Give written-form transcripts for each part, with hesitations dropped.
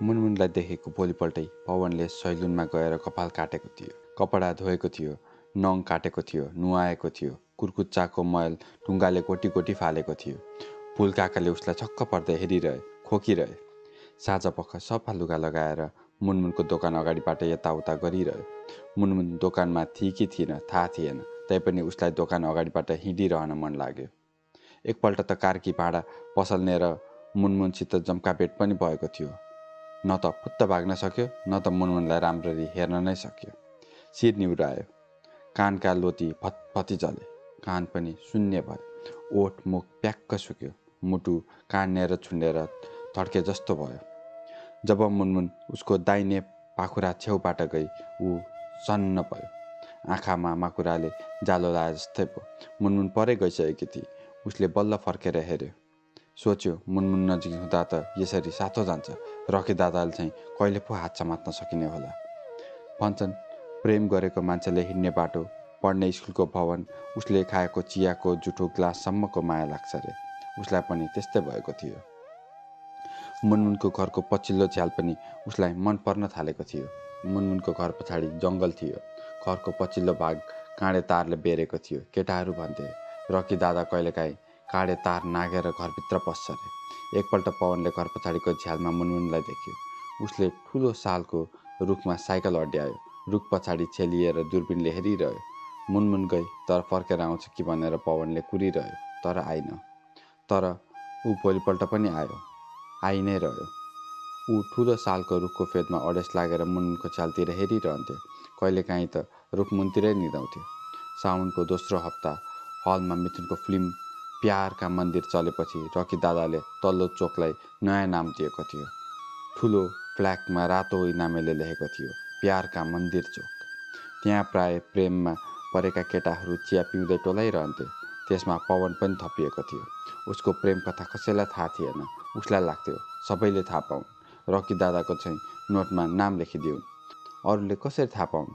मुनमुनलाई देखेको भोलिपल्टै पवनले सैलुनमा गएर कपाल काटेको थियो, कपडा धोएको थियो, नङ काटेको थियो, नुहाएको थियो, कुर्कुच्चाको मैल ढुङ्गाले गोटी गोटी फालेको थियो। फुल काकाले उसलाई छक्क पर्दै हेरिरहे, खोकिरहे। साँझपख सफा लुगा लगाएर मुनमुनको दोकान अगाडिबाट यताउता गरिरह्यो। मुनमुन दोकानमा थिए कि थिएन थाहा थिएन, तैपनि उसलाई दोकान अगाडिबाट हिँडिरहन मन लाग्यो। एकपल्ट त कार्की भाँडा पसल्ने र मुनमुनसित जम्काभेट पनि भएको थियो। न त फुत्त भाग्न सक्यो, न त मुनमुनलाई राम्ररी हेर्न नै सक्यो। शिर निहुरायो, कानका लोती भतभती जले, कान पनि शून्य भयो, ओठ मुख प्याक्क सुक्यो, मुटु कान्नेर छुन्नेर थड्के जस्तो भयो। जब मुनमुन उसको दाहिने पाखुरा छेउबाट गई ऊ सन्न भयो, आँखामा माकुराले जालो लाए जस्तै भयो। मुनमुन परै गइसकेकी थिए। उसले बल्ल फर्केर हेऱ्यो, सोच्यो मुनमुन नजिक हुँदा त यसरी सातो जान्छ, रकी दादाले चाहिँ कहिले पो हात समात्न सकिने होला। भन्छन् प्रेम गरेको मान्छेले हिँड्ने बाटो, पढ्ने स्कुलको भवन, उसले खाएको चियाको जुठो ग्लाससम्मको माया लाग्छ रे। उसलाई पनि त्यस्तै भएको थियो। मुनमुनको घरको पछिल्लो झ्याल पनि उसलाई मन पर्न थालेको थियो। मुनमुनको घर पछाडि जङ्गल थियो। घरको पछिल्लो भाग काँडे तारले बेरेको थियो। केटाहरू भन्थे रकी दादा कहिलेकाहीँ काँडे तार नागेर घरभित्र पस्छ रे। एकपल्ट पवनले घर पछाडिको झ्यालमा मुनमुनलाई देख्यो। उसले ठुलो सालको रुखमा साइकल अड्यायो। रुख पछाडि छेलिएर दुर्बिनले हेरिरह्यो। मुनमुन गई तर फर्केर आउँछ कि भनेर पवनले कुरिरह्यो, तर आइन। तर ऊ भोलिपल्ट पनि आयो, आइ नै रह्यो। ऊ ठुलो सालको रुखको फेदमा अडेस लागेर मुनमुनको छ्यालतिर हेरिरहन्थ्यो। कहिलेकाहीँ त रुख मुनतिरै निदाउँथ्यो। साउनको दोस्रो हप्ता हलमा मिथुनको फिल्म प्यार का मन्दिर चलेपछि रकी दादाले तल्लो चोकलाई नयाँ नाम दिएको थियो। ठुलो फ्ल्यागमा रातो इनामेले लेखेको थियो, प्यार का मन्दिर चोक। त्यहाँ प्राय प्रेममा परेका केटाहरू चिया पिउँदै टोलाइरहन्थे। त्यसमा पवन पनि थपिएको थियो। उसको प्रेम कथा कसैलाई थाहा थिएन। उसलाई लाग्थ्यो सबैले थाहा पाउन्, रकी दादाको चाहिँ नोटमा नाम लेखिदिउन्। अरूले कसरी थाहा पाउन्?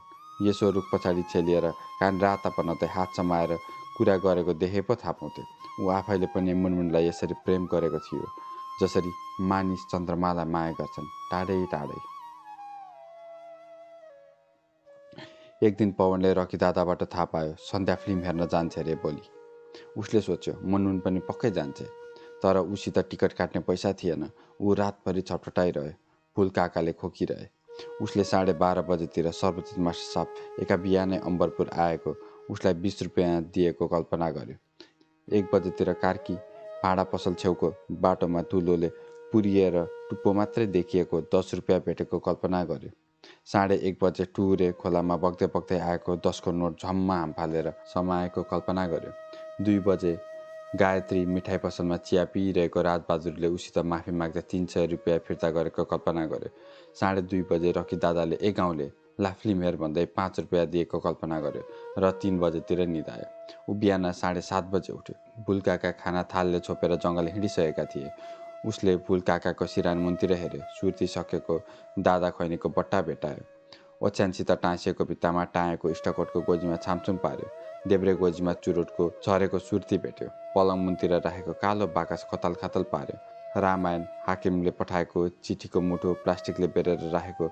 यसो रुख पछाडि छेलिएर कान राता बनाउँदै हात समाएर कुरा गरेको देखे पो थाहा पाउँथे। ऊ आफैले पनि मुनमुनलाई यसरी प्रेम गरेको थियो, जसरी मानिस चन्द्रमालाई माया गर्छन्, टाढै टाढै। एक दिन पवनले रकी दादाबाट थाहा पायो सन्ध्या फिल्म हेर्न जान्छ रे भोलि। उसले सोच्यो मुनमुन पनि पक्कै जान्छे, तर उसित टिकट काट्ने पैसा थिएन। ऊ रातभरि छटपटाइरह्यो। फुल काकाले खोकिरहे। उसले 12:30 बजेतिर सर्वजित मास्टर साहब एका बिहानै अम्बरपुर आएको उसलाई 20 रुपियाँ दिएको कल्पना गर्यो। 1 बजेतिर कार्की भाँडा पसल छेउको बाटोमा धुलोले पुरिएर टुप्पो मात्रै देखिएको 10 रुपियाँ भेटेको कल्पना गर्यो। 1:30 बजे टुरे खोलामा बग्दै बग्दै आएको 10 को नोट झम्मा हामफालेर समाएको कल्पना गर्यो। 2 बजे गायत्री मिठाई पसलमा चिया पिइरहेको राजबहादुरले उसित माफी माग्दै 300 रुपियाँ फिर्ता गरेको कल्पना गर्यो। 2:30 बजे रकी दादाले एक गाउँले ला फिल्म हेर भन्दै 5 रुपियाँ दिएको कल्पना गर्यो र 3 बजेतिर निदायो। ऊ बिहान 7:30 बजे उठ्यो। भुलकाका खाना थालले छोपेर जङ्गल हिँडिसकेका थिए। उसले भुलकाकाको सिरान मुनतिर हेऱ्यो। सुर्ती सकेको दादा खैनीको बट्टा भेटायो। ओछ्यानसित टाँसिएको भित्तामा टाँगेको इस्टकोटको गोजीमा छामछुम पार्यो। देब्रे गोजीमा चुरोटको झरेको सुर्ती भेट्यो। पलङ मुनतिर राखेको कालो बाकस खतल खातल पार्यो। रामायण हाकिमले पठाएको चिठीको मुठो प्लास्टिकले बेरेर राखेको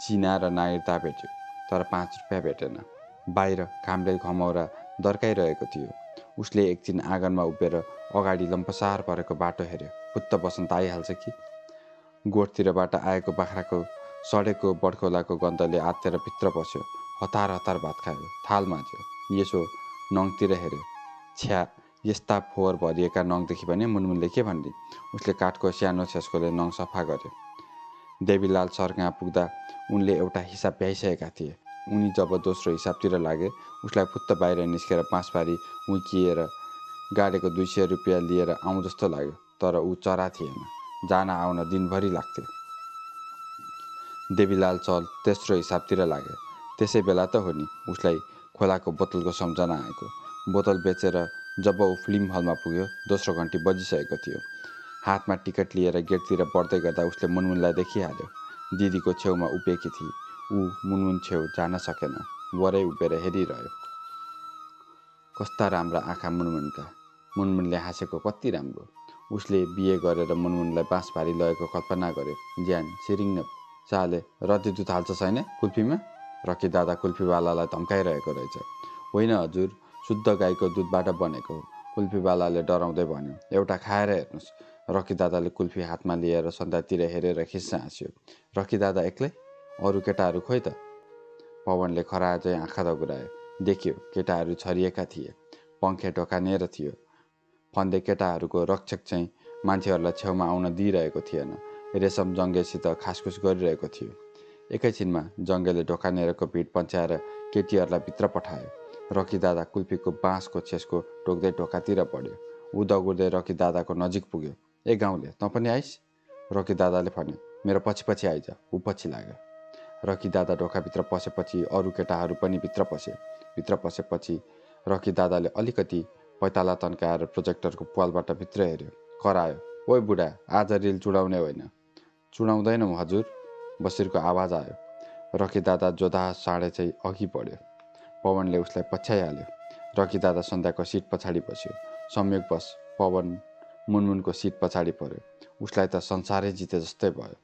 चिना र नागरिकता भेट्यो, तर 5 रुपियाँ भेटेन। बाहिर घामले घमौरा दर्काइरहेको थियो। उसले एकछिन आँगनमा उभिएर अगाडि लम्पसार परेको बाटो हेऱ्यो। फुत्त बसन्त आइहाल्छ कि। गोठतिरबाट आएको बाख्राको सडेको बडखोलाको गन्धले आत्तेर भित्र पस्यो। हतार हतार भात खायो, थाल माझ्यो। यसो नङतिर हेऱ्यो। छ्या, यस्ता फोहोर भरिएका नङ देखि भने मुनमुनले के भन्ने। उसले काठको सानो छेस्कोले नङ सफा गर्यो। देवीलाल सर कहाँ पुग्दा उनले एउटा हिसाब भ्याइसकेका थिए। उनी जब दोस्रो हिसाबतिर लागे, उसलाई फुत्त बाहिर निस्केर पाँचपारी उइकिएर गाडेको 200 रुपियाँ लिएर आउँ जस्तो लाग्यो। तर ऊ चरा थिएन। जान आउन दिनभरि लाग्थ्यो। देवीलाल चल तेस्रो हिसाबतिर लागे। त्यसै बेला त हो नि उसलाई खोलाको बोतलको सम्झना आएको। बोतल बेचेर जब ऊ फिल्म हलमा पुग्यो, दोस्रो घन्टी बजिसकेको थियो। हातमा टिकट लिएर गेटतिर बढ्दै गर्दा उसले मुनमुनलाई देखिहाल्यो। दिदीको छेउमा उभिएकी थिए। ऊ मुनमुन छेउ जान सकेन, वरै उभिएर हेरिरह्यो। कस्ता राम्रा आँखा मुनमुनका। मुनमुनले हाँसेको कति राम्रो। उसले बिहे गरेर मुनमुनलाई बाँसबारी लगेको कल्पना गर्यो। ज्यान सिरिङ्ग चाले रति दुध हाल्छ छैन कुल्फीमा? रकी दादा कुल्फीवालालाई धम्काइरहेको रहेछ। होइन हजुर, शुद्ध गाईको दुधबाट बनेको हो, कुल्फीवालाले डराउँदै भन्यो। एउटा खाएर हेर्नुहोस्। रकी दादाले कुल्फी हातमा लिएर सन्ध्यातिर हेरेर खिस्सा हाँस्यो। रकी दादा एक्लै? अरू केटाहरू खोइ त? पवनले खरा चाहिँ आँखा दगुरायो। देख्यो केटाहरू छरिएका थिए। पङ्खे ढोकानिएर थियो। फन्दे केटाहरूको रक्षक चाहिँ मान्छेहरूलाई छेउमा आउन दिइरहेको थिएन। रेशम जङ्गेसित खासखुस गरिरहेको थियो। एकैछिनमा जङ्गेले ढोकानिरको भिड पन्छ्याएर केटीहरूलाई भित्र पठायो। रकी दादा कुल्फीको बाँसको छेसको टोक्दै ढोकातिर बढ्यो। ऊ दगुर्दै रकी दादाको नजिक पुग्यो। ए गाउँले, तँ पनि आइस? रकी दादाले भन्यो। मेरो पछि पछि आइज। ऊ पछि लाग्यो। रकी दादा ढोकाभित्र पसेपछि अरू केटाहरू पनि भित्र पसे। भित्र पसेपछि रकी दादाले अलिकति पैताला तन्काएर प्रोजेक्टरको पालबाट भित्र हेऱ्यो। करायो, ओइ बुढा, आज रिल चुडाउने होइन। चुडाउँदैनौँ हजुर, बसिरको आवाज आयो। रकी दादा जोधा साँडे चाहिँ अघि बढ्यो। पवनले उसलाई पछ्याइहाल्यो। रकी दादा सन्ध्याको सिट पछाडि बस्यो। संयोगवश पवन मुनमुनको सिट पछाडि पर्यो। उसलाई त संसारै जिते जस्तै भयो।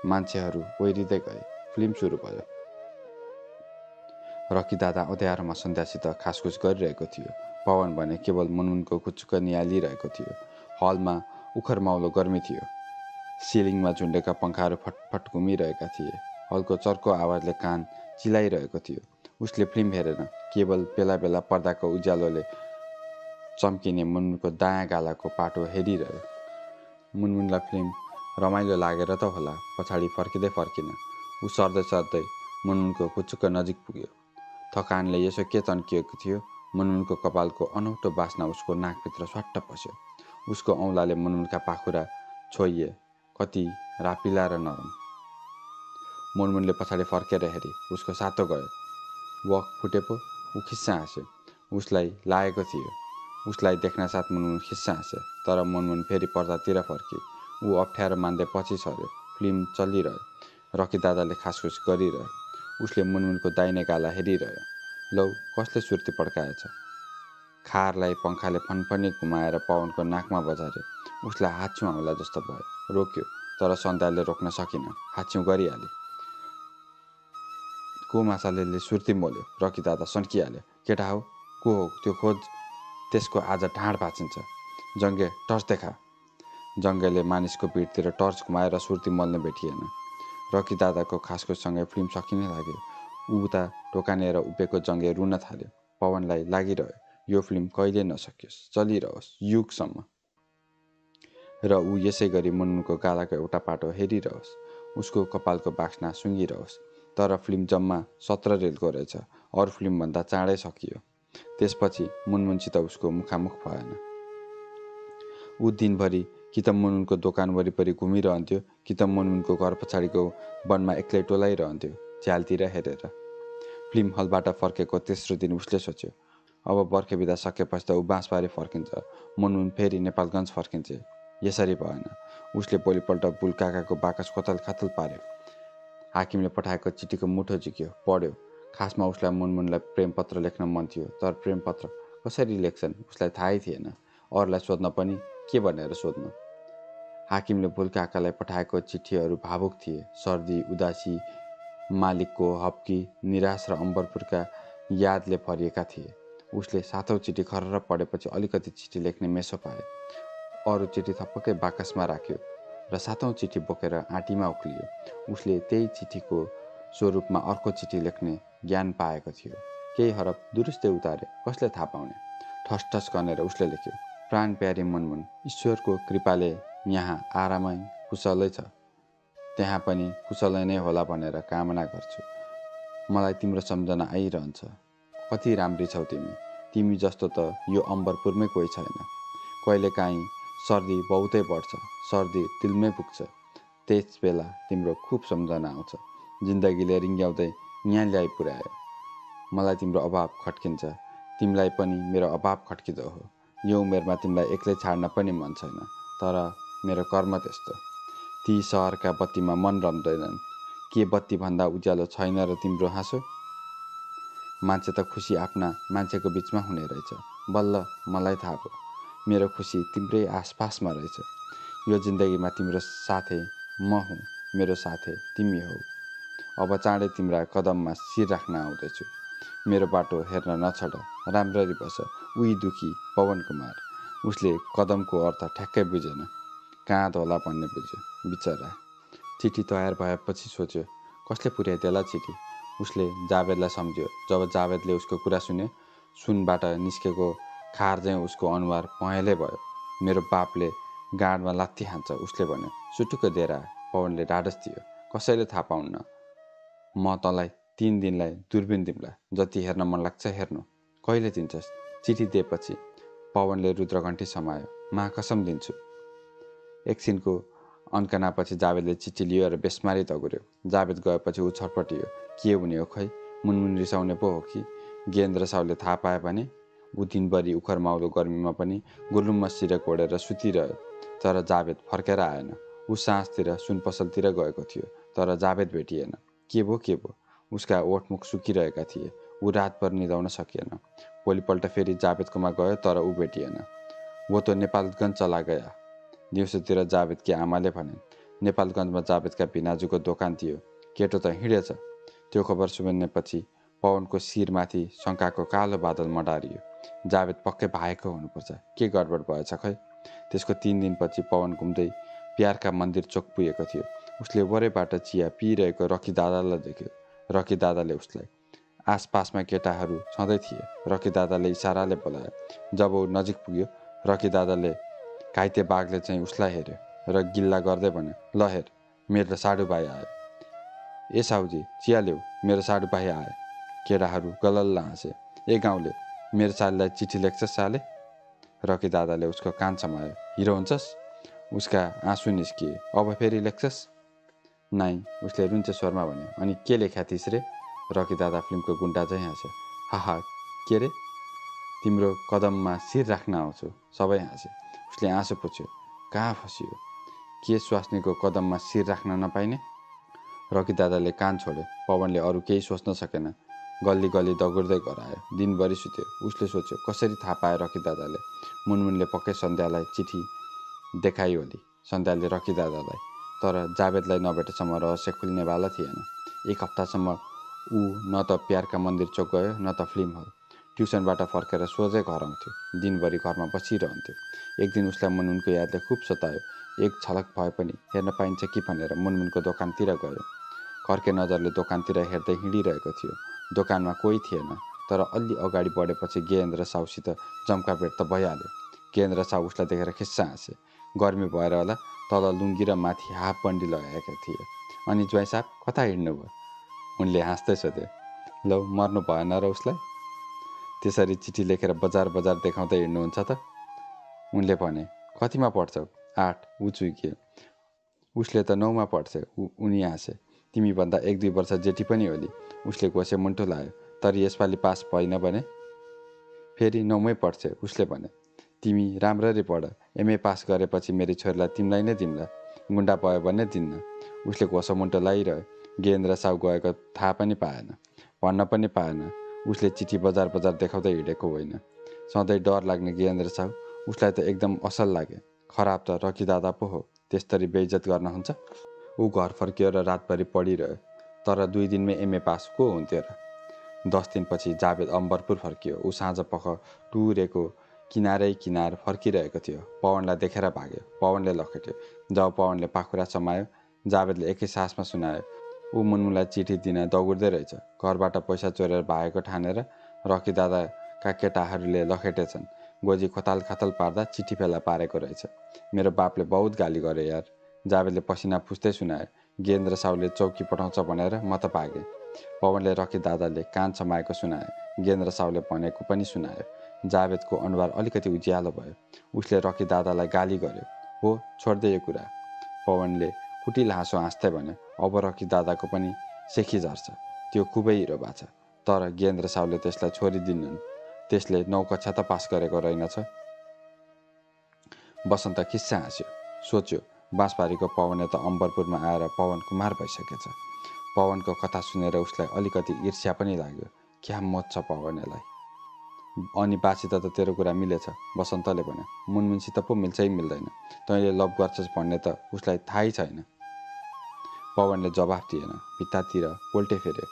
मान्छेहरू ओइरिँदै गए। फिल्म सुरु भयो। रकी दादा अँध्यारोमा सन्ध्यासित खासखुस गरिरहेको थियो। पवन भने केवल मुनमुनको कुचुक्क निहालिरहेको थियो। हलमा उखरमाउलो गर्मी थियो। सिलिङमा झुन्डेका पङ्खाहरू फटफट घुमिरहेका थिए। हलको चर्को आवाजले कान चिलाइरहेको थियो। उसले फिल्म हेरेन, केवल बेला बेला पर्दाको उज्यालोले चम्किने मुनमुनको दायाँ गालाको पाटो हेरिरह्यो। मुनमुनलाई फिल्म रमाइलो लागेर त होला, पछाडि फर्किँदै फर्किन। ऊ सर्दै सर्दै मुनमुनको कुचुक्क नजिक पुग्यो। थकानले यसो के तन्किएको थियो, मुनमुनको कपालको अनौठो बास्ना उसको नाकभित्र स्वाट्ट पस्यो। उसको औँलाले मुनमुनका पाखुरा छोइए, कति रापिला र नरम। मुनमुनले पछाडि फर्केर हेरी। उसको सातो गयो। वक फुटे पो? ऊ खिस्सा हाँस्यो। उसलाई लागेको थियो। उसलाई देख्न साथ मुनमुन खिस्सा हाँस्यो। तर मुनमुन फेरि पर्दातिर फर्की। ऊ अप्ठ्यारो मान्दै पछि सर्यो। फिल्म चलिरह्यो। रकी दादाले खासखुस गरिरह्यो। उसले मुनमुनको दाहिने गाला हेरिरह्यो। लौ, कसले सुर्ती पड्काएछ? खारलाई पङ्खाले फनफनी घुमाएर पवनको नाकमा बजारे। उसलाई हाच्छिउँ आउला जस्तो भयो। रोक्यो, तर सन्ध्याले रोक्न सकिन। हाच्छिउँ गरिहाले। को मासाले सुर्ती मोल्यो? रकी दादा सन्किहाल्यो। केटा हो? को हो त्यो खोज? त्यसको आज ढाँड भाँचिन्छ। जङ्गे, टर्च देखा। जङ्गेले मानिसको भिडतिर टर्च घुमाएर सुर्ती मोल्न भेटिएन। रकी दादाको खासखुससँगै फिल्म सकिनै लाग्यो। ऊ उता ढोकानेर उभिएको जङ्गे रुन थाल्यो। पवनलाई लागिरह्यो, यो फिल्म कहिले नसकियोस्, चलिरहोस् युगसम्म। र ऊ यसै गरी मुनमुनको गालाको एउटा पाटो हेरिरहोस्, उसको कपालको बास्ना सुँगिरहोस्। तर फिल्म जम्मा 17 रिलको रहेछ। अरू फिल्मभन्दा चाँडै सकियो। त्यसपछि मुनमुनसित उसको मुखामुख भएन। ऊ दिनभरि कि त मुनमुनको दोकान वरिपरि घुमिरहन्थ्यो, कि त मुनमुनको घर पछाडिको वनमा एक्लै टोलाइरहन्थ्यो, झ्यालतिर हेरेर। फिल्म हलबाट फर्केको तेस्रो दिन उसले सोच्यो, अब बर्खे बिदा सकेपछि त ऊ बाँसबारी फर्किन्छ, मुनमुन फेरि नेपालगञ्ज फर्किन्छ। यसरी भएन। उसले भोलिपल्ट बुलकाकाको बाकस खोतल खातल पार्यो। हाकिमले पठाएको चिठीको मुठो झिक्यो, पढ्यो। खासमा उसलाई मुनमुनलाई प्रेमपत्र लेख्न मन थियो, तर प्रेमपत्र कसरी लेख्छन् उसलाई थाहै थिएन। अरूलाई सोध्न पनि के भनेर सोध्नु। हाकिमले बुलकाकालाई पठाएको चिठीहरू भावुक थिए। सर्दी, उदासी, मालिकको हप्की, निराश र अम्बरपुरका यादले भरिएका थिए। उसले 7औं चिठी खर्र पढेपछि अलिकति चिठी लेख्ने मेसो पाए। अरू चिठी थपक्कै बाकसमा राख्यो र 7औं चिठी बोकेर आँटीमा उक्लियो। उसले त्यही चिठीको स्वरूपमा अर्को चिठी लेख्ने ज्ञान पाएको थियो। केही हरफ दुरुस्तै उतारे, कसले थाहा पाउने। ठस ठस गनेर उसले लेख्यो, प्राण प्यारी मुनमुन, ईश्वरको कृपाले यहाँ आरामै कुशलै छ, त्यहाँ पनि कुशलै नै होला भनेर कामना गर्छु। मलाई तिम्रो सम्झना आइरहन्छ। कति राम्री छौ तिमी। तिमी जस्तो त यो अम्बरपुरमै कोही छैन। कहिलेकाहीँ सर्दी बहुतै बढ्छ, सर्दी दिलमै पुग्छ। त्यस बेला तिम्रो खुब सम्झना आउँछ। जिन्दगीले रिङ्ग्याउँदै यहाँ ल्याइ पुर्यायो। मलाई तिम्रो अभाव खट्किन्छ। तिमीलाई पनि मेरो अभाव खट्किँदो हो। यो उमेरमा तिमीलाई एक्लै छाड्न पनि मन छैन, तर मेरो कर्म त्यस्तो। ती सहरका बत्तीमा मन रम्दैनन्। के बत्तीभन्दा उज्यालो छैन र तिम्रो हाँसो? मान्छे त खुसी आफ्ना मान्छेको बिचमा हुने रहेछ। बल्ल मलाई थाहा भयो। मेरो खुसी तिम्रै आसपासमा रहेछ। यो जिन्दगीमा तिम्रो साथै म हुँ, मेरो साथै तिमी हौ। अब चाँडै तिम्रा कदममा शिर राख्न आउँदैछु। मेरो बाटो हेर्न नछोड, राम्ररी बस। उही दुखी पवन कुमार। उसले कदमको अर्थ ठ्याक्कै बुझेन, कहाँ होला भन्ने बुझ्यो बिचरा। चिठी तयार भएपछि सोच्यो, कसले पुर्याइदेला चिठी। उसले जावेदलाई सम्झ्यो। जब जावेदले उसको कुरा सुन्यो, सुनबाट निस्केको खार चाहिँ उसको अनुहार पहेँलै भयो। मेरो बापले गाडमा लात्ती हान्छ, उसले भन्यो। सुटुक्क दिएर पवनले ढाडस दियो। कसैले थाहा पाउन्न। म तँलाई 3 दिनलाई दूरबीन दिउँला, जति हेर्न मन लाग्छ हेर्नु। कहिले दिन्छस्? चिठी दिएपछि पवनले रुद्रघण्टी समायो। महाकसम दिन्छु। एकछिनको अन्कनापछि जावेदले चिठी लियो र बेसमारी दगुर्यो। जावेद गएपछि ऊ छटपटियो। के हुने हो खै? मुनमुन रिसाउने पो हो कि? गेन्द्र साउले थाहा पायो भने? ऊ दिनभरि उखरमाउलो गर्मीमा पनि गुल्लुम्म सिरक ओढेर सुतिरह्यो। तर जावेद फर्केर आएन। ऊ साँझतिर सुन पसलतिर गएको थियो, तर जावेद भेटिएन। के भो? उसका ओठमुख सुकिरहेका थिए। ऊ रातभर निदाउन सकिएन। भोलिपल्ट फेरि जावेदकोमा गयो, तर ऊ भेटिएन। वो तो नेपालगञ्ज चला गया। दिउँसोतिर जावेदकी आमाले भनिन्। नेपालगञ्जमा जावेदका भिनाजुको दोकान थियो। केटो त हिँडेछ। त्यो खबर सुनेपछि पवनको शिरमाथि शङ्काको कालो बादल मडारियो। जावेद पक्कै भागेको हुनुपर्छ। के गडबड भएछ खै? त्यसको 3 दिनपछि पवन घुम्दै प्यारका मन्दिर चोक पुगेको थियो। उसले वरैबाट चिया पिइरहेको रकी दादालाई देख्यो। रकी दादाले उसलाई। आसपासमा केटाहरू छँदै थिए। रकी दादाले इसाराले बोलायो। जब ऊ नजिक पुग्यो, रकी दादाले घाइते बाघले चाहिँ उसलाई हेऱ्यो र गिल्ला गर्दै भन्यो, ल हेर, मेरो साडु भाइ आयो। ए साउजी, चिया ल्याऊ, मेरो साडु भाइ आए। केटाहरू गलल्ल हाँसे। ए गाउँले, मेरो सालीलाई चिठी लेख्छस् साले? रकी दादाले उसको कान समायो। हिरो हुन्छस्? उसका आँसु निस्किए। अब फेरि लेख्छस्? नाइ, उसले रुन्चे स्वरमा भन्यो। अनि के लेख्या थिइस् रे? रकी दादा फिल्मको गुन्डा चाहिँ हाँस्यो। हाहा, के रे? तिम्रो कदममा शिर राख्न आउँछु। सबै हाँसे। उसले आँसु पुछ्यो। कहाँ फसियो? के स्वास्नीको कदममा शिर राख्न नपाइने? रकी दादाले कान छोड्यो। पवनले अरू केही सोच्न सकेन। गल्ली गल्ली दगुर्दै घर आयो। दिनभरि सुत्यो। उसले सोच्यो, कसरी थाहा पायो रकी दादाले? मुनमुनले पक्कै सन्ध्यालाई चिठी देखाइ होली। सन्ध्याले रकी दादालाई। तर जावेदलाई नभेटेसम्म रहस्य खुल्नेवाला थिएन। 1 हप्तासम्म ऊ न त प्यारका मन्दिर चोक गयो, न त फिल्म हल। ट्युसनबाट फर्केर सोझै घर आउँथ्यो। दिनभरि घरमा बसिरहन्थ्यो। एक दिन उसलाई मुनमुनको यादले खुब सतायो। एक झलक भए पनि हेर्न पाइन्छ कि भनेर मुनमुनको दोकानतिर गयो। कर्के नजरले दोकानतिर हेर्दै हिँडिरहेको थियो। दोकानमा कोही थिएन। तर अलि अगाडि बढेपछि गेहेन्द्र साउसित जम्का भेट त भइहाल्यो। गेहेन्द्र साउ उसलाई देखेर खिस्सा हाँसे। गर्मी भएर होला, तल लुङ्गी र माथि हाफ बन्डी लगाएका थिए। अनि ज्वाइँ साहब कता हिँड्नु भयो? उनले हाँस्दै सोधे। लौ, मर्नु भएन र उसलाई? त्यसरी चिठी लेखेर बजार बजार देखाउँदै हिँड्नुहुन्छ त? उनले भने। कतिमा पढ्छौ? 8। ऊ चुइकिए। उसले त 9मा पढ्छ। उनी हाँसे। तिमीभन्दा 1-2 वर्ष जेठी पनि होली। उसले घोसे मुन्टो लायो। तर यसपालि पास भइन भने? फेरि 9मै पढ्छ। उसले भने। तिमी राम्ररी पढ। एमए पास गरेपछि मेरी छोरीलाई तिमीलाई नै दिम्ला। गुन्डा भयो भने दिन्न। उसले घोसो मुन्टो लाइरह्यो। गेहेन्द्र साउ गएको थाहा पनि पाएन। भन्न पनि पाएन। उसले चिठी बजार बजार देखाउँदै हिँडेको होइन। सधैँ डर लाग्ने गेहेन्द्र साउ उसलाई त एकदम असल लागे। खराब त रकी दादा पो हो। त्यस्तरी बेइज्जत गर्न हुन्छ? ऊ घर फर्कियो र रातभरि पढिरह्यो। तर 2 दिनमै एमए पास को हुन्थ्यो र? 10 दिनपछि जावेद अम्बरपुर फर्कियो। ऊ साँझ पख टुरेको किनार फर्किरहेको थियो। पवनलाई देखेर भाग्यो। पवनले लखेट्यो। जब पवनले पाखुरा समायो, जावेदले एकै सासमा सुनायो। ऊ मुनमुनलाई चिठी दिन दगुर्दै रहेछ। घरबाट पैसा चोरेर भागेको ठानेर रकी दादाका केटाहरूले लखेटेछन्। गोजी खोताल खातल पार्दा चिठी फेला पारेको रहेछ। मेरो बापले बहुत गाली गरे यार। जावेदले पसिना पुस्दै सुनायो। गेहेन्द्र साउले चौकी पठाउँछ भनेर म त भागेँ। पवनले रकी दादाले कान समाएको सुनायो। गेहेन्द्र साउले भनेको पनि सुनायो। जावेदको अनुहार अलिकति उज्यालो भयो। उसले रकी दादालाई गाली गर्यो। हो, छोड्दै यो कुरा। पवनले कुटिल हाँसो हाँस्दै भन्यो। अब रकी दादाको पनि सेखी झर्छ। त्यो खुबै हिरो भएको छ। तर गेहेन्द्र साउले त्यसलाई छोडिदिन्नन्। त्यसले 9 कक्षा त पास गरेको रहेनछ। बसन्त खिस्सा हाँस्यो। सोच्यो, बाँसबारीको पवनले त अम्बरपुरमा आएर पवन कुमार भइसकेछ। पवनको कथा सुनेर उसलाई अलिकति ईर्ष्या पनि लाग्यो। क्या मोच छ पवनलाई। अनि बासित त तेरो कुरा मिलेछ, वसन्तले भन्यो। मुनमुनसित पो मिल्छै मिल्दैन, तैँले लभ गर्छस् भन्ने त उसलाई थाहै छैन। पवनले जवाफ दिएन। भित्तातिर पोल्टे फेरे।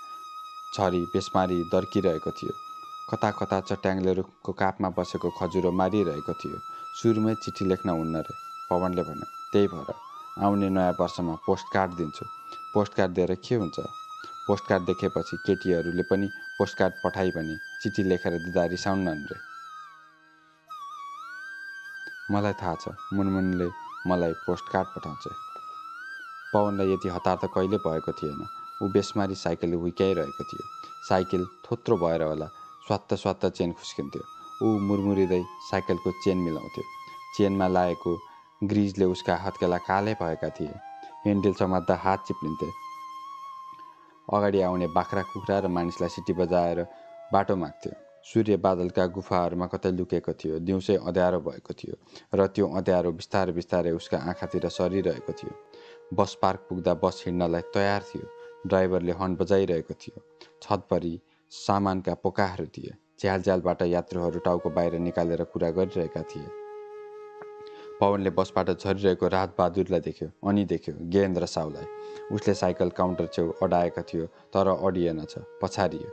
छरी बेसमारी दर्किरहेको थियो। कता कता चट्याङले रुखको कापमा बसेको खजुरो मारिरहेको थियो। सुरुमै चिठी लेख्न हुन्न रे, पवनले भन्यो। त्यही भएर आउने नयाँ वर्षमा पोस्टकार्ड दिन्छु। पोस्टकार्ड दिएर के हुन्छ? पोस्टकार्ड देखेपछि केटीहरूले पनि पोस्टकार्ड पठाइ भने चिठी लेखेर दिँदा रिसाउन्नन् रे। मलाई थाहा छ, मुनमुनले मलाई पोस्टकार्ड पठाउँछ। पवनलाई यति हतार त कहिले भएको थिएन। ऊ बेसमारी साइकल हुर्क्याइरहेको थियो। साइकल थोत्रो भएर होला, स्वात्त स्वात्त चेन खुस्किन्थ्यो। ऊ मुरमुरिँदै साइकलको चेन मिलाउँथ्यो। चेनमा लागेको ग्रिजले उसका हत्केला काले भएका थिए। हेन्डल समात्दा हात चिप्लिन्थे। अगाडि आउने बाख्रा कुखुरा र मानिसलाई सिटी बजाएर बाटो माग्थ्यो। सूर्य बादलका गुफाहरूमा कतै लुकेको थियो। दिउँसै अँध्यारो भएको थियो र त्यो अँध्यारो बिस्तारै बिस्तारै उसका आँखातिर सरिरहेको थियो। बस पार्क पुग्दा बस हिँड्नलाई तयार थियो। ड्राइभरले हर्न बजाइरहेको थियो। छतभरि सामानका पोकाहरू थिए। झ्यालझ्यालबाट यात्रुहरू टाउको बाहिर निकालेर कुरा गरिरहेका थिए। पवनले बसबाट झरिरहेको राजबहादुरलाई देख्यो, अनि देख्यो गेहेन्द्र साउलाई। उसले साइकल काउन्टर छेउ अडाएको थियो, तर अडिएनछ, पछारियो।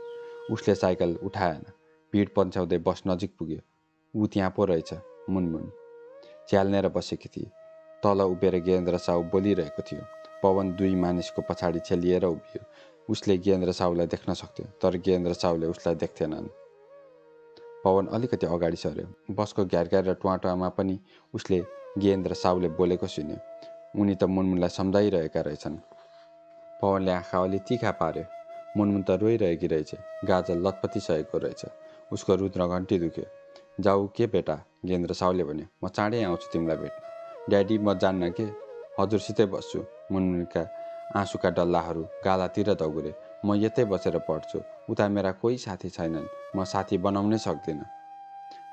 उसले साइकल उठाएन। भिड पन्छ्याउँदै बस नजिक पुग्यो। ऊ त्यहाँ पो रहेछ, मुनमुन च्याल्नेर बसेकी थिए। तल उभिएर गेहेन्द्र साउ बोलिरहेको थियो। पवन दुई मानिसको पछाडि छेलिएर उभियो। उसले गेहेन्द्र साउलाई देख्न सक्थ्यो, तर गेहेन्द्र साउले उसलाई देख्थेनन्। पवन अलिकति अगाडि सर्यो। बसको घ्यारघ्यार र टुवाटुवामा पनि उसले गेहेन्द्र साउले बोलेको सुन्यो। उनी त मुनमुनलाई सम्झाइरहेका रहेछन्। पवनले आँखा अलि तिखा पार्यो। मुनमुन त रोइरहेकी रहेछ। गाजल लतपतिसकेको रहेछ। उसको रुद्र घन्टी दुख्यो। जाऊ के बेटा, गेहेन्द्र साउले भन्यो। म चाँडै आउँछु तिमीलाई भेट्न। ड्याडी, म जान्न के, हजुरसितै बस्छु। मुनमुनका आँसुका डल्लाहरू गालातिर दगुरे। म यतै बसेर पढ्छु। उता मेरा कोही साथी छैनन्। म साथी बनाउनै सक्दिनँ।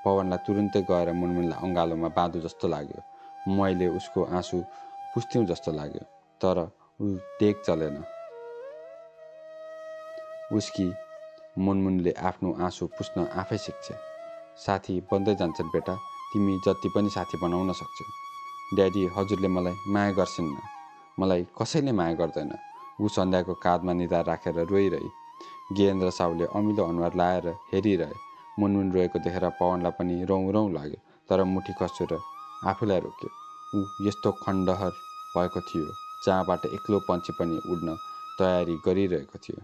पवनलाई तुरुन्तै गएर मुनमुनलाई अँगालोमा बाँधु जस्तो लाग्यो। मैले उसको आँसु पुस्थ्यौँ जस्तो लाग्यो, तर ऊ डेग चलेन। उसकी मुनमुनले आफ्नो आँसु पुस्न आफै सिक्छ। साथी बन्दै जान्छन् बेटा, तिमी जति पनि साथी बनाउन सक्छौ। ड्याडी, हजुरले मलाई माया गर्छिन्न। मलाई कसैले माया गर्दैन। ऊ सन्ध्याको काँधमा निधार राखेर रोइरहे। गेहेन्द्र साउले अमिलो अनुहार लाएर हेरिरहे। मुनमुन रोएको देखेर पवनलाई पनि रौँ रौँ लाग्यो, तर मुठी कस्यो र आफूलाई रोक्यो। ऊ यस्तो खण्डहर भएको थियो जहाँबाट एक्लो पन्छी पनि उड्न तयारी गरिरहेको थियो।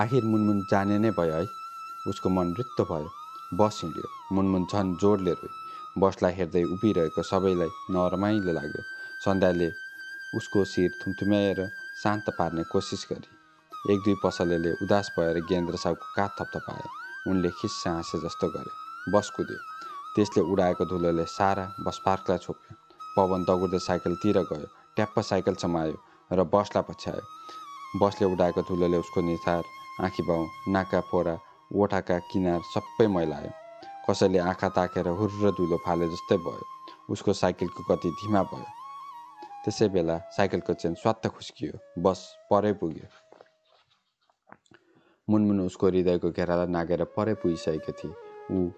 आखिर मुनमुन जाने नै भयो है। उसको मन रित्तो भयो। बस हिँड्यो। मुनमुन झन् जोडले रोइ। बसलाई हेर्दै उभिरहेको सबैलाई नरमाइलो लाग्यो। सन्ध्याले उसको शिर थुम्थुम्याएर शान्त पार्ने कोसिस गरी। एक दुई पसलेले उदास भएर गेहेन्द्र साउको काठ थपथपाए। उनले खिस्सा हाँसे जस्तो गरे। बस कुद्यो। त्यसले उडाएको धुलोले सारा बस पार्कलाई छोप्यो। पवन दगुर्दै साइकलतिर गयो। ट्याप्प साइकल समायो र बसलाई पछ्यायो। बसले उडाएको धुलोले उसको निधार, आँखीभाउ, नाकका फोरा, ओठाका किनार सबै मैलायो। कसैले आँखा ताकेर हुर्र धुलो फाले जस्तै भयो। उसको साइकलको गति धिमा भयो। त्यसै बेला साइकलको चेन स्वात्त खुस्कियो। बस परै पुग्यो। मुनमुन उसको हृदयको घेरालाई नागेर परै पुगिसकेको थिए। ऊ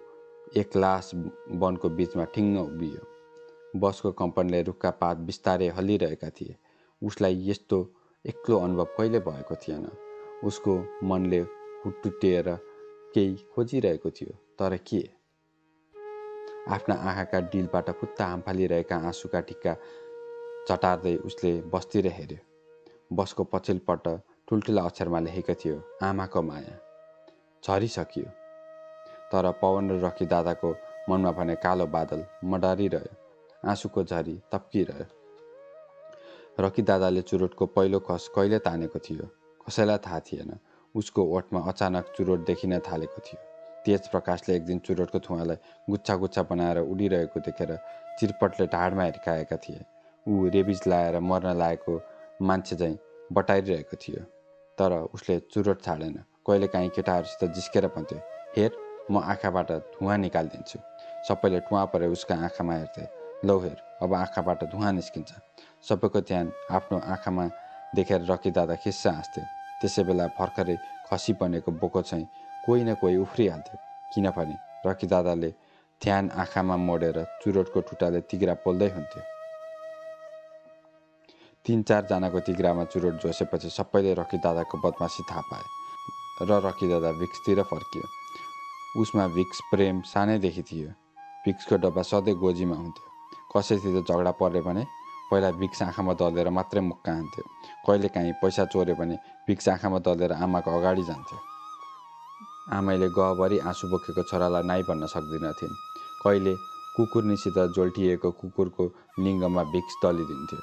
एक लास वनको बिचमा ठिङ्ग उभियो। बसको कम्पनले रुखका पात बिस्तारै हल्लिरहेका थिए। उसलाई यस्तो एक्लो अनुभव कहिले भएको थिएन। उसको मनले हुटुटिएर केही खोजिरहेको थियो, तर के? आफ्ना आँखाका डिलबाट फुत्ता हामफालिरहेका आँसुका टिक्का चटार्दै उसले बसतिर हेऱ्यो। बसको पछिल्लोपट्ट ठुल्ठुला अक्षरमा लेखेको थियो, आमाको माया। झरिसकियो। तर पवन र रकी दादाको मनमा भने कालो बादल मडारिरह्यो। आँसुको झरी तप्किरह्यो। रकी दादाले चुरोटको पहिलो कस कहिले तानेको थियो, कसैलाई थाहा थिएन। उसको ओठमा अचानक चुरोट देखिन थालेको थियो। तेज प्रकाशले एक दिन चुरोटको धुवाँलाई गुच्छा गुच्छा बनाएर उडिरहेको देखेर चिरपटले ढाडमा हिर्काएका थिए। ऊ रेबिज लाएर मर्न लागेको मान्छे झैँ बटाइरहेको थियो, तर उसले चुरोट छाडेन। कहिलेकाहीँ केटाहरूसित जिस्केर भन्थ्यो, हेर, म आँखाबाट धुवाँ निकालिदिन्छु। सबैले टुवा परे उसका आँखामा हेर्थे। लौ हेर, अब आँखाबाट धुवाँ निस्किन्छ। सबैको ध्यान आफ्नो आँखामा देखेर रकी दादा खिस्सा हाँस्थे। त्यसै बेला भर्खरै खसी बनेको बोको चाहिँ कोही न कोही उफ्रिहाल्थ्यो। किनभने रकी दादाले ध्यान आँखामा मोडेर चुरोटको टुटाले तिग्रा पोल्दै हुन्थ्यो। 3-4 जनाको तिग्रामा चुरोट जोसेपछि सबैले रकी दादाको बदमासी थाहा पाए र रकी दादा भिक्सतिर फर्कियो। उसमा भिक्स प्रेम सानैदेखि थियो। भिक्सको डब्बा सधैँ गोजीमा हुन्थ्यो। कसैसित झगडा पऱ्यो भने पहिला भिक्स आँखामा दलेर मात्रै मुक्का हान्थ्यो। कहिलेकाहीँ पैसा चोर्यो भने भिक्स आँखामा दलेर आमाको अगाडि जान्थ्यो। आमैले गहभरि आँसु बोकेको छोरालाई नाइ भन्न सक्दिनथिन्। कहिले कुकुरनीसित जोल्टिएको कुकुरको लिङ्गमा भिक्स दलिदिन्थ्यो।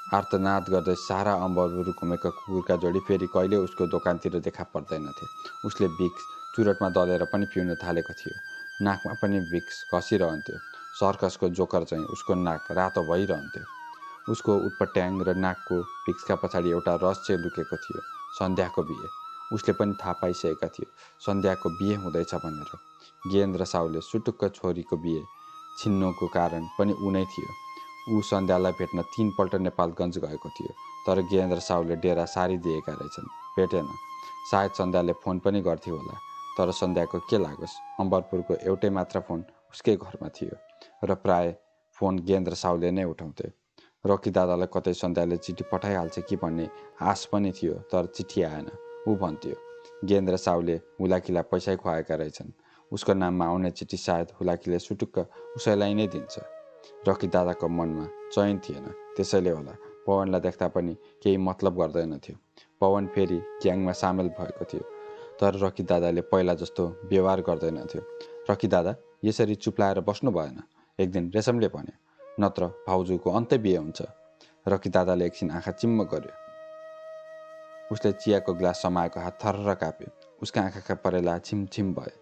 आर्तनाद गर्दै सारा अम्बरपुर घुमेका कुकुरका जोडी फेरि कहिले उसको दोकानतिर देखा पर्दैनथे। उसले भिक्स चुरोटमा दलेर पनि पिउन थालेको थियो। नाकमा पनि भिक्स घसिरहन्थ्यो। सर्कसको जोकर चाहिँ उसको नाक रातो भइरहन्थ्यो। उसको उटपट्याङ र नाकको भिक्सका पछाडि एउटा रहस्य लुकेको थियो। सन्ध्याको बिहे। उसले पनि थाहा पाइसकेका थियो सन्ध्याको बिहे हुँदैछ भनेर। गेन्द्र साउले सुटुक्क छोरीको बिहे छिन्नुको कारण पनि उनै थियो। ऊ सन्ध्यालाई भेट्न 3 पल्ट नेपालगञ्ज गएको थियो, तर गेन्द्र साउले डेरा सारिदिएका रहेछन्। भेटेन। सायद सन्ध्याले फोन पनि गर्थ्यो होला, तर सन्ध्याको के लागोस्, अम्बरपुरको एउटै मात्र फोन उसकै घरमा थियो र प्राय फोन गेन्द्र साउले नै उठाउँथे। रकी दादालाई कतै सन्ध्याले चिठी पठाइहाल्छ कि भन्ने आश पनि थियो, तर चिठी आएन। ऊ भन्थ्यो गेन्द्र साउले हुलाकीलाई पैसै खुवाएका रहेछन्। उसको नाममा आउने चिठी सायद हुलाकीले सुटुक्क उसैलाई नै दिन्छ। रकी दादाको मनमा चयन थिएन, त्यसैले होला पवनलाई देख्दा पनि केही मतलब गर्दैनथ्यो। पवन फेरि ग्याङमा सामेल भएको थियो, तर रकी दादाले पहिला जस्तो व्यवहार गर्दैनथ्यो। रकी दादा यसरी चुप्लाएर बस्नु भएन, एक दिन रेशमले भन्यो, नत्र भाउजूको अन्तै बिहे हुन्छ। रकी दादाले एकछिन आँखा चिम्म गर्यो। उसले चियाको ग्लास समाएको हात थर्र काप्यो। उसका आँखाका परेला छिमछिम भए।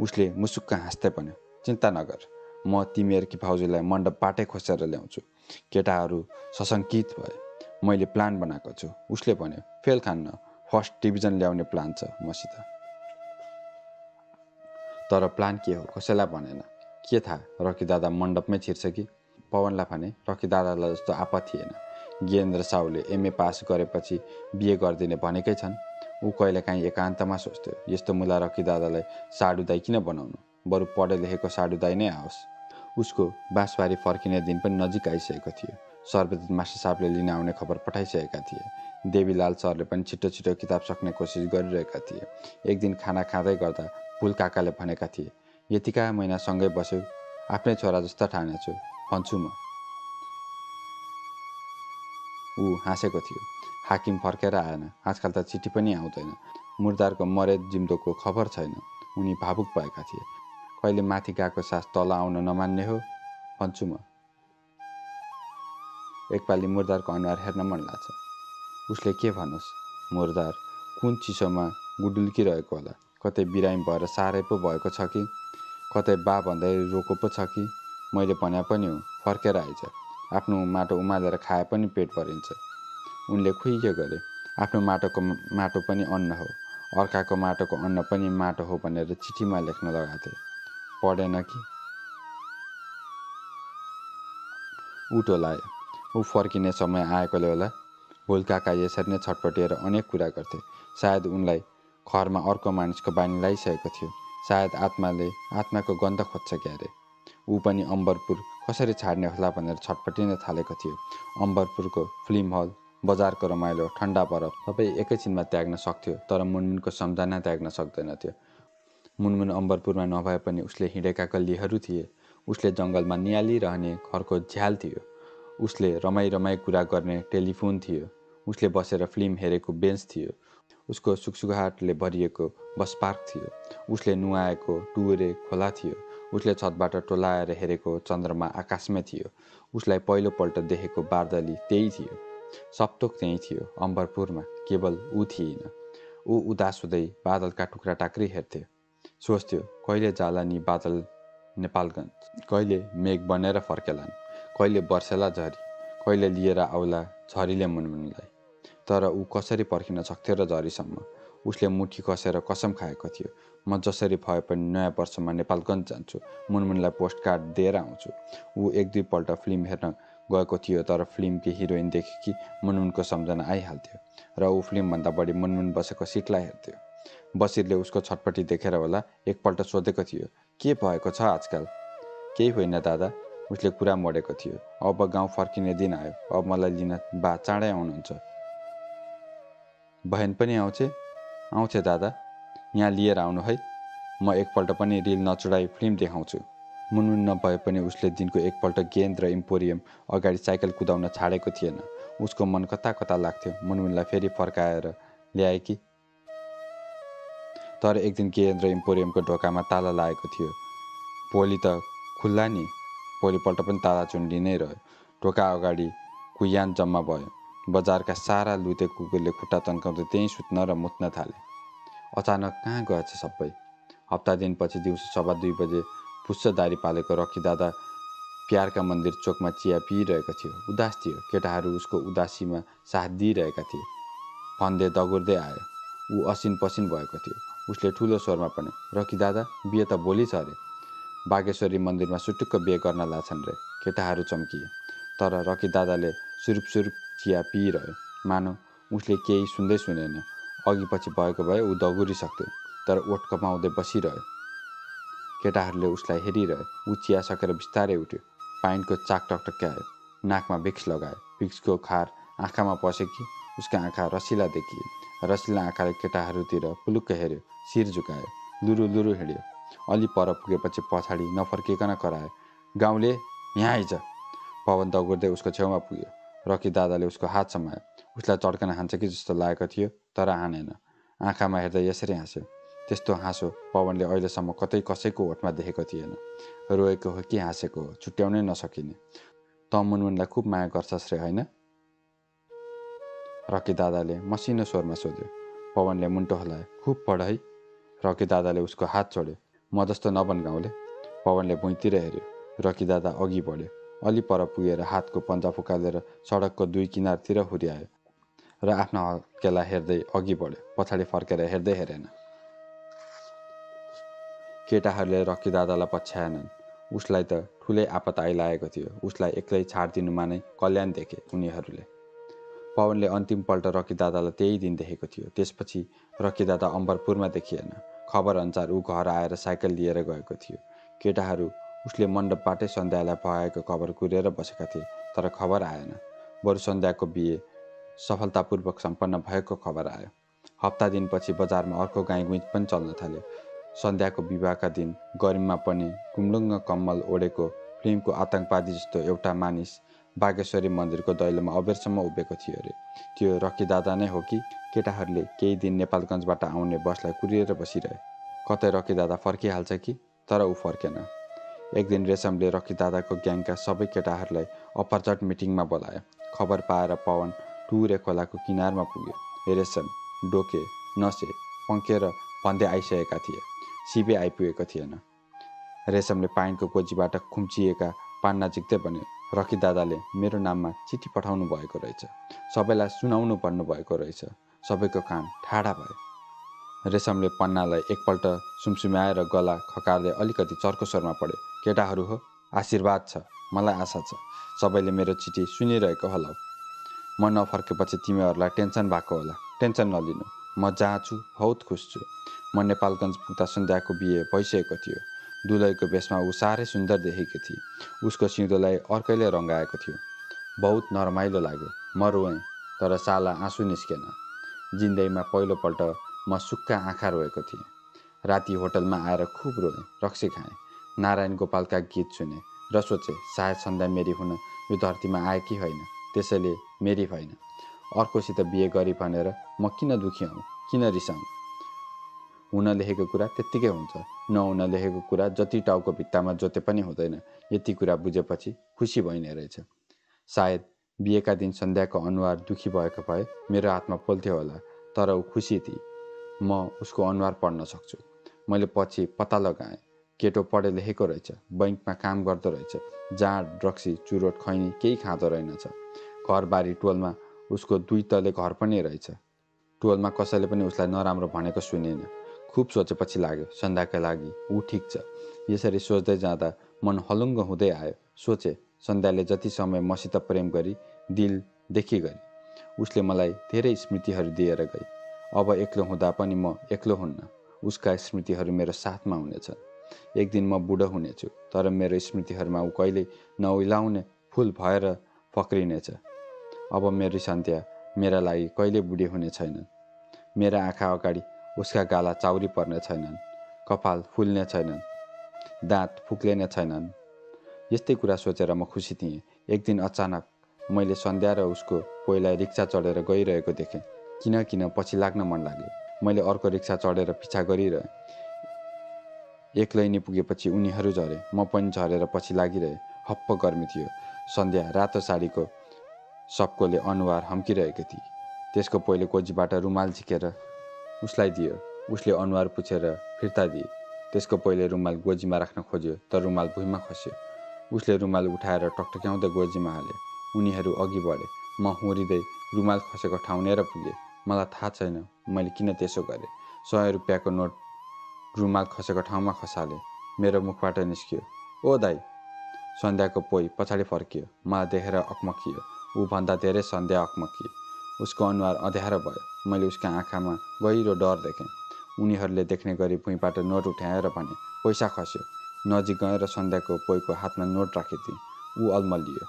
उसले मुसुक्क हाँस्दै भन्यो, चिन्ता नगर, म तिमीहरूकी भाउजूलाई मण्डपबाटै खोसेर ल्याउँछु। केटाहरू सशङ्कित भए। मैले प्लान बनाएको छु। उसले भन्यो, फेल खान्न, फर्स्ट डिभिजन ल्याउने प्लान छ मसित। तर प्लान के हो कसैलाई भनेन। के थाहा रकी दादा मण्डपमै छिर्छ कि। पवनलाई भने रकी दादालाई जस्तो आपत थिएन। गेन्द्र साउले एमए पास गरेपछि बिहे गरिदिने भनेकै छन्। ऊ कहिलेकाहीँ एकान्तमा सोच्थ्यो, यस्तो मुला रकी दादालाई साडुदाई किन बनाउनु, बरु पढे लेखेको साडुदाई नै आओस्। उसको बाँसबारी फर्किने दिन पनि नजिक आइसकेको थियो। सर्वजित मास्टर साहबले लिन आउने खबर पठाइसकेका थिए। देवीलाल सरले पनि छिटो छिटो किताब सक्ने कोसिस गरिरहेका थिए। एक दिन खाना खाँदै गर्दा फुल काकाले भनेका थिए, यतिका महिना सँगै बस्यो, आफ्नै छोरा जस्ता ठानेछु, भन्छु म। ऊ हाँसेको थियो। हाकिम फर्केर आएन। आजकल त चिठी पनि आउँदैन। मुर्दारको मरेद जिम्दोको खबर छैन। उनी भावुक भएका थिए। कहिले माथि गएको सास तल आउन नमान्ने हो, भन्छु म। एकपालि मुर्दारको अनुहार हेर्न मन लाग्छ। उसले के भनोस्, मुर्दार कुन चिसोमा गुडुल्किरहेको होला। कतै बिरामी भएर साह्रै पो भएको छ कि, कतै बा भन्दै रोको पो छ कि। मैले भने पनि हो, फर्केर आइज। आफ्नो माटो उमालेर खाए पनि पेट भरिन्छ। उनले खुइयो गरे। आफ्नो माटोको माटो पनि अन्न हो, अर्काको माटोको अन्न पनि माटो हो भनेर चिठीमा लेख्न लगाथे। पढेन कि। ऊ टोलायो। ऊ फर्किने समय आएकोले होला। भुलकाका यसरी नै छटपटिएर अनेक कुरा गर्थे। सायद उनलाई घरमा अर्को मानिसको बानी लगाइसकेको थियो। सायद आत्माले आत्माको गन्ध खोज्छ क्यारे। ऊ पनि अम्बरपुर कसरी छाड्ने होला भनेर छटपटिन थालेको थियो। अम्बरपुरको फिल्म हल, बजारको रमाइलो, ठन्डा बरफ सबै एकैछिनमा त्याग्न सक्थ्यो, तर मुनमुनको सम्झना त्याग्न सक्दैनथ्यो। मुनमुन अम्बरपुरमा नभए पनि उसले हिँडेका गल्लीहरू थिए। उसले जङ्गलमा नियालिरहने घरको झ्याल थियो। उसले रमाई कुरा गर्ने टेलिफोन थियो। उसले बसेर फिल्म हेरेको बेन्च थियो। उसको सुकसुकाहटले भरिएको बस पार्क थियो। उसले नुहाएको टुरे खोला थियो। उसले छतबाट टोलाएर हेरेको चन्द्रमा आकाशमै थियो। उसलाई पहिलोपल्ट देखेको बार्दली त्यही थियो। सबथोक त्यही थियो अम्बरपुरमा, केवल ऊ थिएन। ऊ उदास हुँदै बादलका टुक्रा टाक्री हेर्थ्यो। सोच्थ्यो, कहिले जाला नि बादल नेपालगञ्ज, कहिले मेघ बनेर फर्केलान्, कहिले बर्सेला झरी, कहिले लिएर आउला झरीले मुनमुनलाई। तर ऊ कसरी पर्खिन सक्थ्यो र झरीसम्म। उसले मुठी कसेर कसम खाएको थियो, म जसरी भए पनि नयाँ वर्षमा नेपालगञ्ज जान्छु, मुनमुनलाई पोस्टकार्ड दिएर आउँछु। ऊ 1-2 पल्ट फिल्म हेर्न गएको थियो, तर फिल्मकी हिरोइन देखेकी मुनमुनको सम्झना आइहाल्थ्यो र ऊ फिल्मभन्दा बढी मुनमुन बसेको सिटलाई हेर्थ्यो। बसिरले उसको छटपटी देखेर होला एकपल्ट सोधेको थियो, के भएको छ आजकल? केही होइन दादा, उसले कुरा मोडेको थियो। अब गाउँ फर्किने दिन आयो, अब मलाई लिन बा चाँडै आउनुहुन्छ। बहन पनि आउँछ दादा, यहाँ लिएर आउनु है। म एकपल्ट पनि रिल नचुडाई फिल्म देखाउँछु। मुनमुन नभए पनि उसले दिनको एकपल्ट गेन्द्र इम्पोरियम अगाडि साइकल कुदाउन छाडेको थिएन। उसको मन कता कता लाग्थ्यो मुनमुनलाई फेरि फर्काएर ल्याए कि। तर एक दिन गेन्द्र इम्पोरियमको ढोकामा ताला लागेको थियो। भोलि त खुल्ला नि। भोलिपल्ट पनि ताला चुन्डी नै रह्यो। ढोका अगाडि कुयान जम्मा भयो। बजारका सारा लुते कुकुरले खुट्टा तन्काउँदै त्यहीँ सुत्न र मुत्न थाले। अचानक कहाँ गएछ सबै? हप्ता दिनपछि दिउँसो 2:15 बजे पुच्छ दारी पालेको रकी दादा प्यारका मन्दिर चोकमा चिया पिइरहेको थियो। उदास थियो। केटाहरू उसको उदासीमा साथ दिइरहेका थिए। भन्दै दगुर्दै आयो। ऊ असिन पसिन भएको थियो। उसले ठुलो स्वरमा भन्यो, रकी दादा, बिहे त भोलि छ अरे। बागेश्वरी मन्दिरमा सुटुक्क बिहे गर्न लाछन् रे। केटाहरू चम्किए। तर रकी दादाले सुरुप सुरुप चिया पिइरह्यो। मानौ उसले केही सुन्दै सुनेन। अघि पछि भएको भए ऊ दगुरिसक्थ्यो। तर ओठ कमाउँदै बसिरह्यो। केटाहरूले उसलाई हेरिरहे। ऊ चिया सकेर बिस्तारै उठ्यो। पाइनको चाक टकटक्यायो। नाकमा भिक्स लगायो। भिक्सको खार आँखामा पसेकी उसका आँखा रसिला देखिए। रसिला आँखाले केटाहरूतिर पुलुक्क हेऱ्यो। शिर झुकायो। लुरु लुरु हिँड्यो। अलि पर पुगेपछि पछाडि नफर्किकन करायो, गाउँले यहाँ आइज। पवन दगुर्दै उसको छेउमा पुग्यो। रकी दादाले उसको हात समायो। उसलाई चड्कन हान्छ कि जस्तो लागेको थियो, तर हानेन। आँखामा हेर्दै यसरी हाँस्यो। त्यस्तो हाँसो पवनले अहिलेसम्म कतै कसैको ओठमा देखेको थिएन। रोएको हो कि हाँसेको हो छुट्याउनै नसकिने। त मुनमुनलाई खुब माया गर्छस् रे होइन? रकी दादाले मसिनो स्वरमा सोध्यो। पवनले मुन्टो हल्लायो। खुब पढ है। रकी दादाले उसको हात छोड्यो। म जस्तो नबन गाउँले। पवनले भुइँतिर हेऱ्यो। रकी दादा अघि बढ्यो। अलि पर पुगेर हातको पन्जा फुकालेर सडकको दुई किनारतिर हुर्यायो र आफ्नो हत्केला हेर्दै अघि बढ्यो। पछाडि फर्केर हेर्दै हेरेन। केटाहरूले रकी दादालाई पछ्याएनन्। उसलाई त ठुलै आपत आइलागेको थियो। उसलाई एक्लै छाडिदिनुमा नै कल्याण देखे उनीहरूले। पवनले अन्तिमपल्ट रकी दादालाई त्यही दिन देखेको थियो। त्यसपछि रकी दादा अम्बरपुरमा देखिएन। खबर अनुसार ऊ घर आएर साइकल लिएर गएको थियो। केटाहरू उसले मण्डपबाटै सन्ध्यालाई भगाएको खबर कुरेर बसेका थिए। तर खबर आएन। बरु सन्ध्याको बिहे सफलतापूर्वक सम्पन्न भएको खबर आयो। हप्ता दिनपछि बजारमा अर्को गाईगुइँ पनि चल्न थाल्यो। सन्ध्याको विवाहका दिन गरिममा पनि गुम्लुङ्ग कम्मल ओढेको फिल्मको आतङ्कवादी जस्तो एउटा मानिस बागेश्वरी मन्दिरको दैलोमा अबेरसम्म उभिएको थियो अरे। त्यो रकी दादा नै हो कि? केटाहरूले केही दिन नेपालगञ्जबाट आउने बसलाई कुरिएर बसिरहे। कतै रकी दादा फर्किहाल्छ कि? तर ऊ फर्केन। एक दिन रेशमले रकी दादाको ग्याङका सबै केटाहरूलाई अपरचट मिटिङमा बोलायो। खबर पाएर पवन टुरे खोलाको किनारमा पुग्यो। रेशम, डोके, नसे, पङ्के र भन्दै आइसकेका थिए। शिवे आइपुगेको थिएन। रेशमले पाइनको गोजीबाट खुम्चिएका पान्ना झिक्दै भन्यो, रकी दादाले मेरो नाममा चिठी पठाउनु भएको रहेछ। सबैलाई सुनाउनु भन्नुभएको रहेछ। सबैको कान ठाडा भयो। रेशमले पन्नालाई एकपल्ट सुमसुम्याएर गला खकार्दै अलिकति चर्को स्वरमा पढ्यो। केटाहरू हो, आशीर्वाद छ, मलाई आशा छ सबैले मेरो चिठी सुनिरहेको होला। म नफर्केपछि तिमीहरूलाई टेन्सन भएको होला। टेन्सन नलिनु, म जहाँ छु बहुत खुस छु। म नेपालगञ्ज पुग्दा सन्ध्याको बिहे भइसकेको थियो। दुलैको भेषमा ऊ साह्रै सुन्दर देखेकी थिए। उसको सिउँदोलाई अर्कैले रङ्गाएको थियो। बहुत नरमाइलो लाग्यो। म रोएँ, तर साला आँसु निस्केन। जिन्दगीमा पहिलोपल्ट म सुक्खा आँखा रोएको थिएँ। राति होटलमा आएर खुब रोएँ, रक्सी खाएँ, नारायण गोपालका गीत सुने र सोचेँ सायद सन्ध्या मेरी हुन यो धरतीमा आए कि होइन, त्यसैले मेरी होइन। अर्कोसित बिहे गरी भनेर म किन दुखी हौँ, किन रिसाउँ? हुन लेखेको कुरा त्यत्तिकै हुन्छ। नहुन लेखेको कुरा जति टाउको भित्तामा जोते पनि हुँदैन। यति कुरा बुझेपछि खुसी भइने रहेछ। सायद बिहेका दिन सन्ध्याको अनुहार दुखी भएको भए मेरो हातमा पोल्थ्यो होला, तर ऊ खुसी थिए। म उसको अनुहार पढ्न सक्छु। मैले पछि पत्ता लगाएँ। केटो पढे लेखेको रहेछ, बैङ्कमा काम गर्दो रहेछ, जाँड, रक्सी, चुरोट, खैनी केही खाँदो रहेनछ। घरबारी टोलमा उसको 2 तले घर पनि रहेछ। टोलमा कसैले पनि उसलाई नराम्रो भनेको सुनिन। खुब सोचेपछि लाग्यो सन्ध्याका लागि ऊ ठिक छ। यसरी सोच्दै जाँदा मन हलुङ्ग हुँदै आयो। सोचे सन्ध्याले जति समय मसित प्रेम गरी, दिलदेखि गरी, उसले मलाई धेरै स्मृतिहरू दिएर गई। अब एक्लो हुँदा पनि म एक्लो हुन्न। उसका स्मृतिहरू मेरो साथमा हुनेछन्। एक दिन म बुढो हुनेछु, तर मेरो स्मृतिहरूमा ऊ कहिल्यै नउइलाउने फुल भएर फक्रिनेछ। अब मेरी सन्ध्या मेरा लागि कहिले बुढी हुने छैनन्। मेरा आँखा अगाडि उसका गाला चाउरी पर्ने छैनन्, कपाल फुल्ने छैनन्, दाँत फुक्लिने छैनन्। यस्तै कुरा सोचेर म खुसी थिएँ। एक दिन अचानक मैले सन्ध्या र उसको पोइलाई रिक्सा चढेर गइरहेको देखेँ। किन पछि लाग्न मन लाग्यो। मैले अर्को रिक्सा चढेर पिछा गरिरहेँ। एक्लै नै पुगेपछि उनीहरू झरे, म पनि झरेर पछि लागिरहेँ। हप्प गर्मी थियो। सन्ध्या रातो साडीको सबकोले अनुहार हम्किरहेकी थिए। त्यसको पहिले गोजीबाट रुमाल झिकेर उसलाई दियो। उसले अनुहार पुछेर फिर्ता दिए। त्यसको पहिले रुमाल गोजीमा राख्न खोज्यो, तर रुमाल भुइँमा खस्यो। उसले रुमाल उठाएर टकटक्याउँदै गोजीमा हाल्यो। उनीहरू अघि बढे। म हुँरिँदै रुमाल खसेको ठाउँ लिएर पुगेँ। मलाई थाहा छैन मैले किन त्यसो गरेँ। 100 रुपियाँको नोट रुमाल खसेको ठाउँमा खसालेँ। मेरो मुखबाट निस्कियो, ओ दाइ। सन्ध्याको पोइ पछाडि फर्कियो। मलाई देखेर अकमकियो। ऊ भन्दा धेरै सन्ध्या अकमकियो। उसको अनुहार अँध्यारो भयो। मैले उसका आँखामा गहिरो डर देखेँ। उनीहरूले देख्ने गरी भुइँबाट नोट उठाएर भने, पैसा खस्यो। नजिक गएर सन्ध्याको पोइको हातमा नोट राखेँ। ऊ अल्मलियो।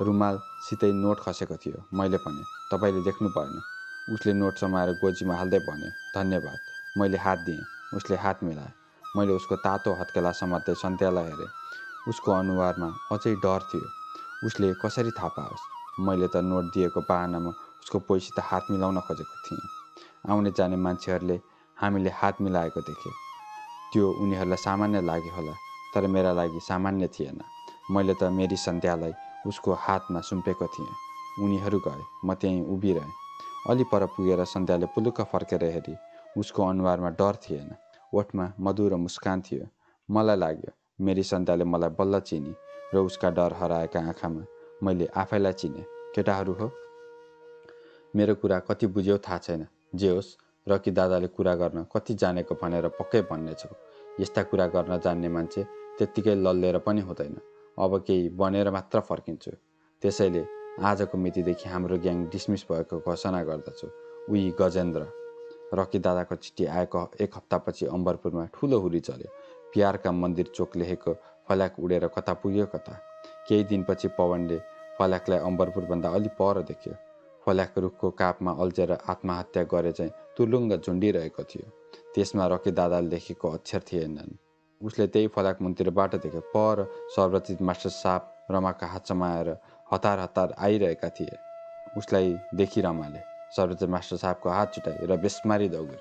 रुमालसितै नोट खसेको थियो। मैले भने, तपाईँले देख्नु भएन। उसले नोट समाएर गोजीमा हाल्दै भन्यो, धन्यवाद। मैले हात दिएँ। उसले हात मिलायो। मैले उसको तातो हत्केला समात्दै सन्ध्यालाई हेरेँ। उसको अनुहारमा अझै डर थियो। उसले कसरी थाहा पाओस्? मैले त नोट दिएको बहानामा उसको पोइसित हात मिलाउन खोजेको थिएँ। आउने जाने मान्छेहरूले हामीले हात मिलाएको देखे। त्यो उनीहरूलाई सामान्य लाग्यो होला, तर मेरा लागि सामान्य थिएन। मैले त मेरी सन्ध्यालाई उसको हातमा सुम्पेको थिएँ। उनीहरू गए। म त्यहीँ उभिरहेँ। अलि पर पुगेर सन्ध्याले पुलुक्क फर्केर हेरी। उसको अनुहारमा डर थिएन, ओठमा मधुरो मुस्कान थियो। मलाई लाग्यो मेरी सन्ध्याले मलाई बल्ल चिनी र उसका डर हराएका आँखामा मैले आफैलाई चिने। केटाहरू हो, मेरो कुरा कति बुझ्यौ थाहा छैन। जे होस्, रकी दादाले कुरा गर्न कति जानेको भनेर पक्कै भन्नेछौ। यस्ता कुरा गर्न जान्ने मान्छे त्यत्तिकै लल्लेर पनि हुँदैन। अब केही बनेर मात्र फर्किन्छु। त्यसैले आजको मितिदेखि हाम्रो ग्याङ डिसमिस भएको घोषणा गर्दछु। उही गजेन्द्र। रकी दादाको चिठी आएको 1 हप्तापछि अम्बरपुरमा ठुलो हुरी चल्यो। प्यारका मन्दिर चोक लेखेको फल्याक उडेर कता पुग्यो कता। केही दिनपछि पवनले फल्याकलाई अम्बरपुरभन्दा अलि पर देख्यो। फल्याक रुखको कापमा अल्झेर आत्महत्या गरे चाहिँ तुलुङ्ग झुन्डिरहेको थियो। त्यसमा रकी दादाले लेखेको अक्षर थिएनन्। उसले त्यही फल्याक मुन्तिरबाट देख्यो। पर सर्वजित मास्टर साहब रमाका हात समाएर हतार हतार आइरहेका थिए। उसलाई देखि रमाले सर्वजित मास्टर साहबको हात छुटाए र बेसमारी दौडे।